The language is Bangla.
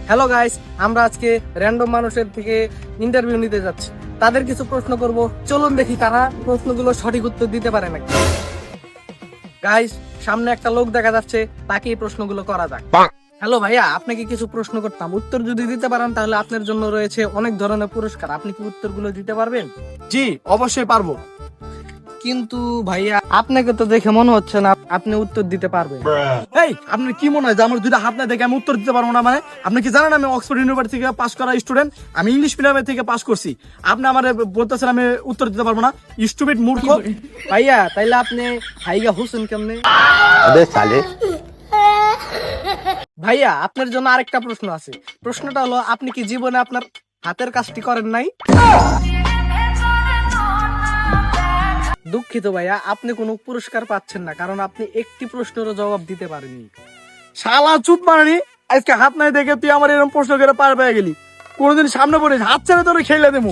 হ্যালো গাইস, আমরা আজকে র্যান্ডম মানুষের থেকে ইন্টারভিউ নিতে যাচ্ছি। তাদের কিছু প্রশ্ন করব, চলুন দেখি তারা প্রশ্নগুলো সঠিক উত্তর দিতে পারে নাকি। গাইস, সামনে একটা লোক দেখা যাচ্ছে, তাকে এই প্রশ্নগুলো করা যাক। হ্যালো ভাইয়া, আপনাকে কিছু প্রশ্ন করতাম, উত্তর যদি দিতে পারেন তাহলে আপনার জন্য রয়েছে অনেক ধরনের পুরস্কার। আপনি কি উত্তরগুলো দিতে পারবেন? জি, অবশ্যই পারবো। কিন্তু ভাইয়া, আপনাকে তো দেখে মনে হচ্ছে না আপনি উত্তর দিতে পারবেন। এই, আপনার কি মনে হয় যে আমার দুইটা হাত না দেখে আমি উত্তর দিতে পারবো না? মানে আপনি কি জানেন আমি অক্সফোর্ড ইউনিভার্সিটি থেকে পাস করা স্টুডেন্ট, আমি ইংলিশ মিডিয়ামে থেকে পাস করছি। আপনি আমার বলতেছেন আমি উত্তর দিতে পারবো না? স্টুপিড মূর্খ। ভাইয়া, তাইলে আপনি হাইগা হোসেন কেমনে? ভাইয়া, আপনার জন্য আরেকটা প্রশ্ন আছে। প্রশ্নটা হলো, আপনি কি জীবনে আপনার হাতের কাজটি করেন নাই? দুঃখিত ভাইয়া, আপনি কোনো পুরস্কার পাচ্ছেন না, কারণ আপনি একটি প্রশ্নেরও জবাব দিতে পারেননি। শালা চুপ মারানি, আজকে হাত নাই দেখে তুই আমার এরকম প্রশ্ন করে পার পেয়ে গেলি। কোনোদিন সামনে পড়ে হাত ছেড়ে তোরে খেলে দেবো।